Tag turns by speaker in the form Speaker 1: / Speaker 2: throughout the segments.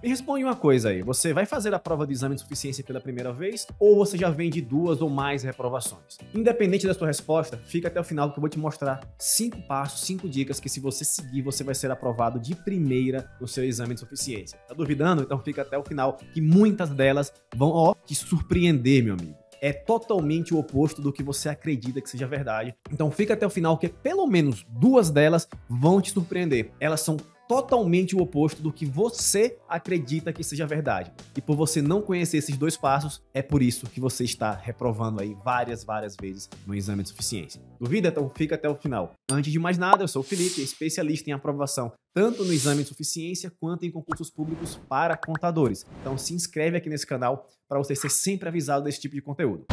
Speaker 1: Me responde uma coisa aí, você vai fazer a prova de exame de suficiência pela primeira vez ou você já vem de 2 ou mais reprovações? Independente da sua resposta, fica até o final que eu vou te mostrar 5 passos, 5 dicas que se você seguir, você vai ser aprovado de primeira no seu exame de suficiência. Tá duvidando? Então fica até o final que muitas delas vão, te surpreender, meu amigo. É totalmente o oposto do que você acredita que seja verdade. Então fica até o final que pelo menos 2 delas vão te surpreender. Elas são totalmente o oposto do que você acredita que seja verdade. E por você não conhecer esses 2 passos, é por isso que você está reprovando aí várias vezes no exame de suficiência. Duvida? Então fica até o final. Antes de mais nada, eu sou o Felipe, especialista em aprovação, tanto no exame de suficiência quanto em concursos públicos para contadores. Então se inscreve aqui nesse canal para você ser sempre avisado desse tipo de conteúdo.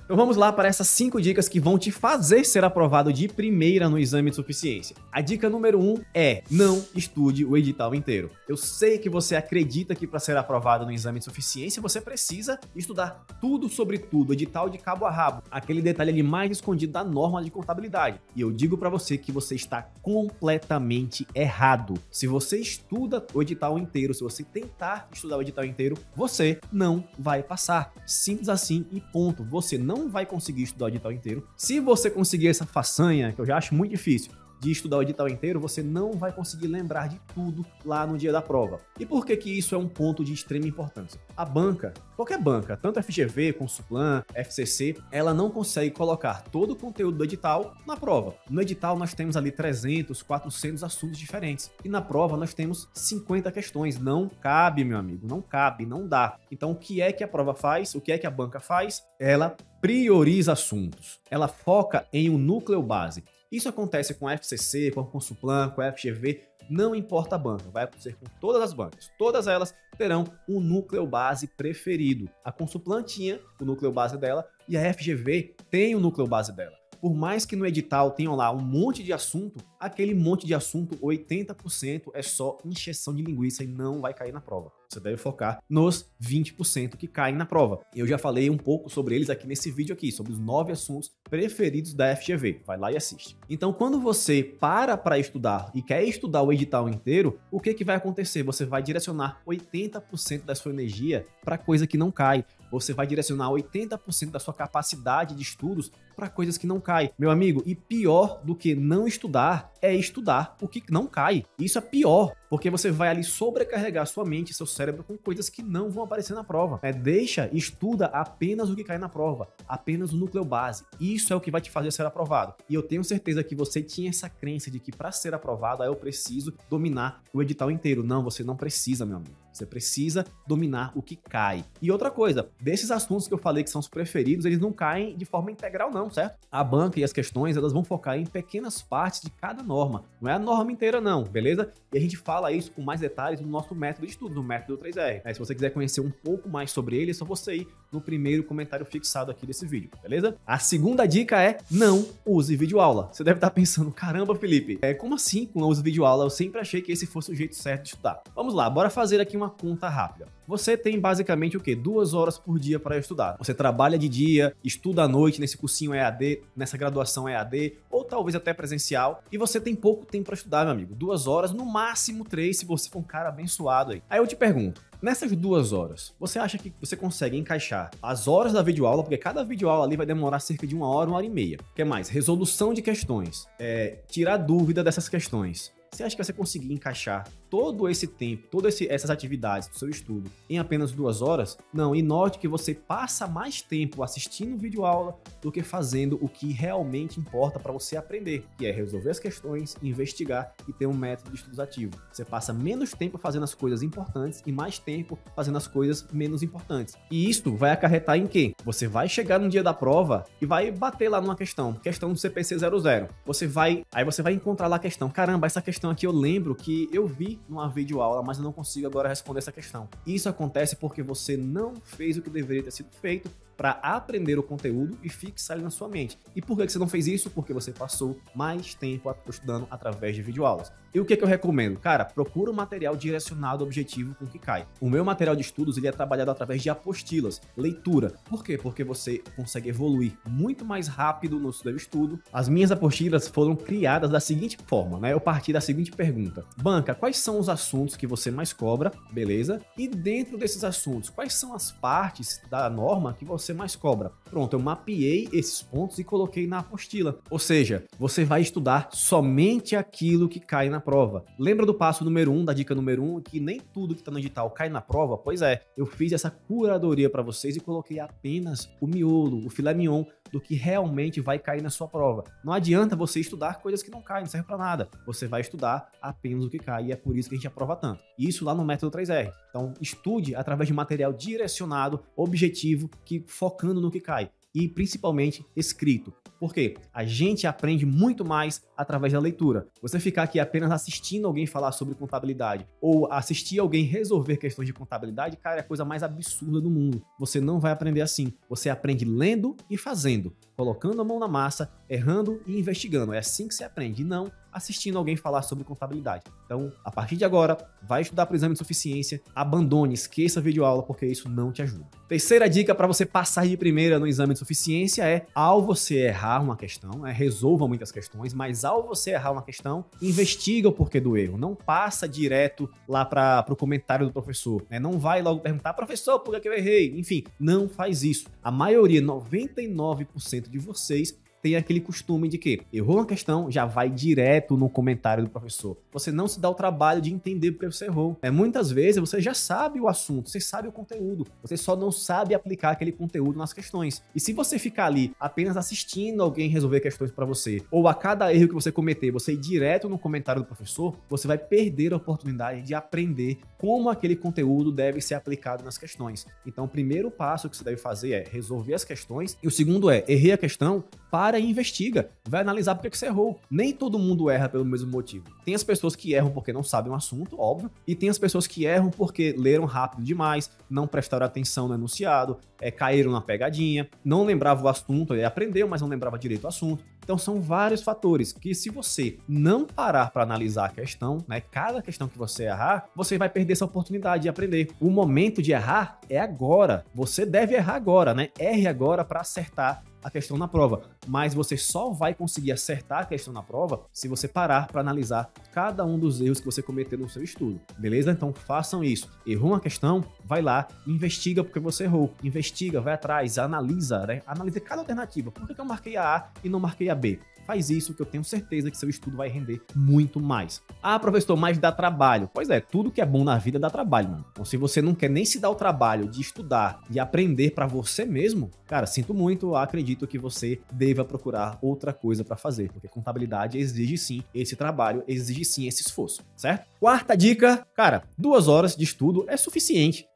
Speaker 1: Então vamos lá para essas 5 dicas que vão te fazer ser aprovado de primeira no exame de suficiência. A dica número 1 é: não estude o edital inteiro. Eu sei que você acredita que para ser aprovado no exame de suficiência você precisa estudar tudo sobre tudo, edital de cabo a rabo, aquele detalhe ali mais escondido da norma de contabilidade. E eu digo para você que você está completamente errado. Se você estuda o edital inteiro, se você tentar estudar o edital inteiro, você não vai passar. Simples assim e ponto. Você não vai conseguir estudar o edital inteiro. Se você conseguir essa façanha, que eu já acho muito difícil, de estudar o edital inteiro, você não vai conseguir lembrar de tudo lá no dia da prova. E por que que isso é um ponto de extrema importância? A banca, qualquer banca, tanto FGV, Consulplan, FCC, ela não consegue colocar todo o conteúdo do edital na prova. No edital nós temos ali 300, 400 assuntos diferentes. E na prova nós temos 50 questões. Não cabe, meu amigo, não cabe, não dá. Então o que é que a prova faz? O que é que a banca faz? Ela prioriza assuntos. Ela foca em um núcleo base. Isso acontece com a FCC, com a Consulplan, com a FGV, não importa a banca, vai acontecer com todas as bancas. Todas elas terão um núcleo base preferido. A Consulplan tinha o núcleo base dela e a FGV tem o núcleo base dela. Por mais que no edital tenham lá um monte de assunto, aquele monte de assunto, 80% é só encheção de linguiça e não vai cair na prova. Você deve focar nos 20% que caem na prova. Eu já falei um pouco sobre eles aqui nesse vídeo aqui, sobre os 9 assuntos preferidos da FGV. Vai lá e assiste. Então, quando você para estudar e quer estudar o edital inteiro, o que vai acontecer? Você vai direcionar 80% da sua energia para coisa que não cai. Você vai direcionar 80% da sua capacidade de estudos para coisas que não caem. Meu amigo, e pior do que não estudar é estudar o que não cai. Isso é pior, porque você vai ali sobrecarregar sua mente e seu cérebro com coisas que não vão aparecer na prova. Estuda apenas o que cai na prova, apenas o núcleo base. Isso é o que vai te fazer ser aprovado. E eu tenho certeza que você tinha essa crença de que para ser aprovado, eu preciso dominar o edital inteiro. Não, você não precisa, meu amigo. Você precisa dominar o que cai. E outra coisa, desses assuntos que eu falei que são os preferidos, eles não caem de forma integral não, certo? A banca e as questões, elas vão focar em pequenas partes de cada norma. Não é a norma inteira não, beleza? E a gente fala isso com mais detalhes no nosso método de estudo, no método 3R. Se você quiser conhecer um pouco mais sobre ele, é só você ir no primeiro comentário fixado aqui desse vídeo, beleza? A segunda dica é: não use videoaula. Você deve estar pensando, caramba, Felipe, como assim não use videoaula? Eu sempre achei que esse fosse o jeito certo de estudar. Vamos lá, bora fazer aqui uma conta rápida. Você tem basicamente o quê? 2 horas por dia para estudar. Você trabalha de dia, estuda à noite nesse cursinho EAD, nessa graduação EAD, ou talvez até presencial, e você tem pouco tempo para estudar, meu amigo. 2 horas, no máximo 3, se você for um cara abençoado aí. Aí eu te pergunto, nessas 2 horas, você acha que você consegue encaixar as horas da videoaula, porque cada videoaula ali vai demorar cerca de 1 hora, 1 hora e meia. O que mais? Resolução de questões, tirar dúvida dessas questões. Você acha que você conseguir encaixar todo esse tempo, todas essas atividades do seu estudo em apenas 2 horas? Não, e note que você passa mais tempo assistindo videoaula do que fazendo o que realmente importa para você aprender, que é resolver as questões, investigar e ter um método de estudos ativo. Você passa menos tempo fazendo as coisas importantes e mais tempo fazendo as coisas menos importantes. E isso vai acarretar em quê? Você vai chegar no dia da prova e vai bater lá numa questão do CPC 00. Aí você vai encontrar lá a questão. Caramba, essa questão aqui eu lembro que eu vi numa videoaula, mas eu não consigo agora responder essa questão. Isso acontece porque você não fez o que deveria ter sido feito para aprender o conteúdo e fixar ele na sua mente. E por que você não fez isso? Porque você passou mais tempo estudando através de videoaulas. E o que eu recomendo? Cara, procura um material direcionado objetivo com o que cai. O meu material de estudos ele é trabalhado através de apostilas, leitura. Por quê? Porque você consegue evoluir muito mais rápido no seu estudo. As minhas apostilas foram criadas da seguinte forma, né? Eu parti da seguinte pergunta: Banca, quais são os assuntos que você mais cobra? Beleza? E dentro desses assuntos, quais são as partes da norma que você mais cobra? Pronto, eu mapeei esses pontos e coloquei na apostila. Ou seja, você vai estudar somente aquilo que cai na prova. Lembra do passo número 1, da dica número 1, que nem tudo que está no edital cai na prova? Pois é, eu fiz essa curadoria para vocês e coloquei apenas o miolo, o filé mignon do que realmente vai cair na sua prova. Não adianta você estudar coisas que não caem, não serve para nada. Você vai estudar apenas o que cai e é por isso que a gente aprova tanto. Isso lá no método 3R. Então, estude através de material direcionado, objetivo, focando no que cai. E principalmente escrito. Por quê? A gente aprende muito mais através da leitura. Você ficar aqui apenas assistindo alguém falar sobre contabilidade ou assistir alguém resolver questões de contabilidade, cara, é a coisa mais absurda do mundo. Você não vai aprender assim. Você aprende lendo e fazendo, colocando a mão na massa, errando e investigando. É assim que você aprende, e não assistindo alguém falar sobre contabilidade. Então, a partir de agora, vai estudar para o exame de suficiência, abandone, esqueça a videoaula, porque isso não te ajuda. Terceira dica para você passar de primeira no exame de suficiência é, ao você errar uma questão, resolva muitas questões, mas ao você errar uma questão, investiga o porquê do erro. Não passa direto lá para o comentário do professor. Não vai logo perguntar, professor, por que eu errei? Enfim, não faz isso. A maioria, 99% de vocês, tem aquele costume de que errou uma questão, já vai direto no comentário do professor. Você não se dá o trabalho de entender porque você errou. Muitas vezes você já sabe o assunto, você sabe o conteúdo, você só não sabe aplicar aquele conteúdo nas questões. E se você ficar ali apenas assistindo alguém resolver questões para você, ou a cada erro que você cometer, você ir direto no comentário do professor, você vai perder a oportunidade de aprender como aquele conteúdo deve ser aplicado nas questões. Então, o primeiro passo que você deve fazer é resolver as questões, e o segundo é, errei a questão, para e investiga, vai analisar por que você errou. Nem todo mundo erra pelo mesmo motivo. Tem as pessoas que erram porque não sabem o assunto, óbvio, e tem as pessoas que erram porque leram rápido demais, não prestaram atenção no enunciado, caíram na pegadinha, não lembrava o assunto, aprendeu, mas não lembrava direito o assunto. Então são vários fatores que, se você não parar para analisar a questão, cada questão que você errar, você vai perder essa oportunidade de aprender. O momento de errar é agora. Você deve errar agora, Erre agora para acertar a questão na prova, mas você só vai conseguir acertar a questão na prova se você parar para analisar cada um dos erros que você cometeu no seu estudo, beleza? Então façam isso. Errou uma questão, vai lá, investiga porque você errou, investiga, vai atrás, analisa, Analisa cada alternativa. Por que eu marquei a A e não marquei a B? Faz isso que eu tenho certeza que seu estudo vai render muito mais. Ah, professor, mas dá trabalho. Pois é, tudo que é bom na vida dá trabalho, mano. Então, se você não quer nem se dar o trabalho de estudar, de aprender para você mesmo, cara, sinto muito, acredito que você deva procurar outra coisa para fazer, porque contabilidade exige sim esse trabalho, exige sim esse esforço, certo? Quarta dica, cara, 2 horas de estudo é suficiente,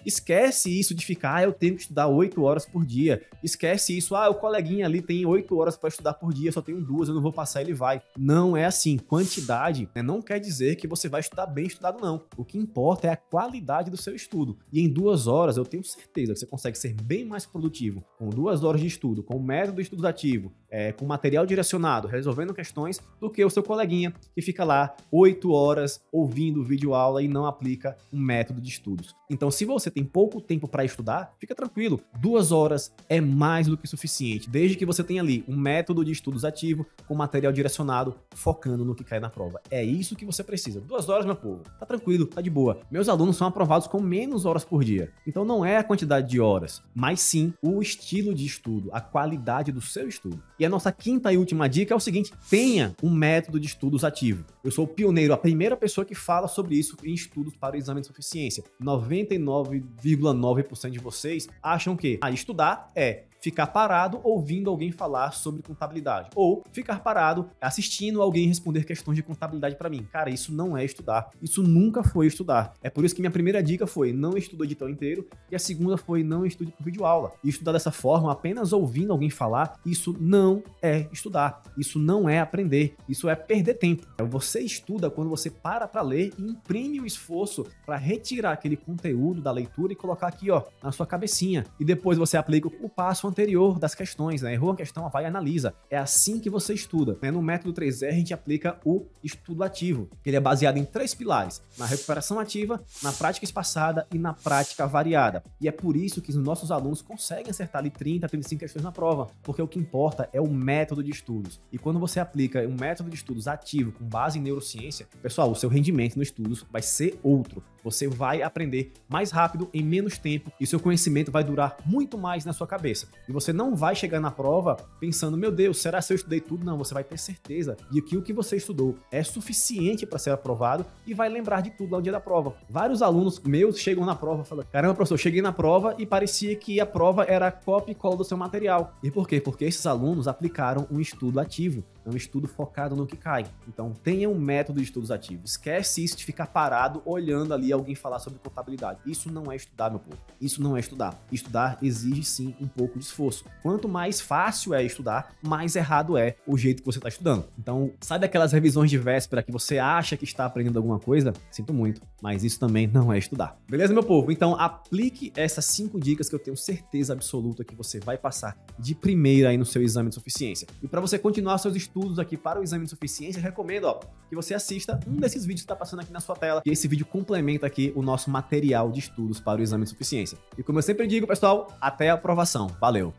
Speaker 1: Esquece isso de ficar, eu tenho que estudar 8 horas por dia. Esquece isso, o coleguinha ali tem 8 horas para estudar por dia, só tenho 2, eu não vou passar, ele vai. Não é assim. Quantidade não quer dizer que você vai estudar bem estudado, não. O que importa é a qualidade do seu estudo. E em 2 horas, eu tenho certeza que você consegue ser bem mais produtivo com 2 horas de estudo, com o método estudativo, com material direcionado, resolvendo questões, do que o seu coleguinha que fica lá 8 horas ouvindo vídeo aula e não aplica um método de estudos. Então, se você tem pouco tempo para estudar, fica tranquilo. 2 horas é mais do que suficiente, desde que você tenha ali um método de estudos ativo com material direcionado, focando no que cai na prova. É isso que você precisa. 2 horas, meu povo. Tá tranquilo, tá de boa. Meus alunos são aprovados com menos horas por dia. Então não é a quantidade de horas, mas sim o estilo de estudo, a qualidade do seu estudo. E a nossa quinta e última dica é o seguinte: tenha um método de estudos ativo. Eu sou o pioneiro, a primeira pessoa que fala sobre isso em estudos para o exame de suficiência. 99,9% de vocês acham que estudar é ficar parado ouvindo alguém falar sobre contabilidade, ou ficar parado assistindo alguém responder questões de contabilidade para mim. Cara, isso não é estudar. Isso nunca foi estudar. É por isso que minha primeira dica foi: não estude o edital inteiro, e a segunda foi: não estude por videoaula. E estudar dessa forma, apenas ouvindo alguém falar, isso não é estudar. Isso não é aprender. Isso é perder tempo. você estuda quando você para para ler e imprime o esforço para retirar aquele conteúdo da leitura e colocar aqui, ó, na sua cabecinha. E depois você aplica o passo anterior das questões, né? Errou uma questão, vai e analisa. É assim que você estuda. No método 3R, a gente aplica o estudo ativo. Ele é baseado em 3 pilares: na recuperação ativa, na prática espaçada e na prática variada. E é por isso que os nossos alunos conseguem acertar ali 30, 35 questões na prova, porque o que importa é o método de estudos. E quando você aplica um método de estudos ativo com base em neurociência, pessoal, o seu rendimento nos estudos vai ser outro. Você vai aprender mais rápido, em menos tempo, e seu conhecimento vai durar muito mais na sua cabeça. E você não vai chegar na prova pensando, meu Deus, será que eu estudei tudo? Não, você vai ter certeza de que o que você estudou é suficiente para ser aprovado e vai lembrar de tudo lá no dia da prova. Vários alunos meus chegam na prova e falam, caramba, professor, cheguei na prova e parecia que a prova era cópia e cola do seu material. E por quê? Porque esses alunos aplicaram um estudo ativo, um estudo focado no que cai. Então, tenha um método de estudos ativos. Esquece isso de ficar parado olhando ali alguém falar sobre contabilidade. Isso não é estudar, meu povo. Isso não é estudar. Estudar exige sim um pouco de esforço. Quanto mais fácil é estudar, mais errado é o jeito que você está estudando. Então, sabe aquelas revisões de véspera que você acha que está aprendendo alguma coisa? Sinto muito, mas isso também não é estudar. Beleza, meu povo? Então, aplique essas 5 dicas que eu tenho certeza absoluta que você vai passar de primeira aí no seu exame de suficiência. E para você continuar seus estudos aqui para o exame de suficiência, recomendo, ó, que você assista um desses vídeos que está passando aqui na sua tela, e esse vídeo complementa aqui o nosso material de estudos para o exame de suficiência. E como eu sempre digo, pessoal, até a aprovação. Valeu!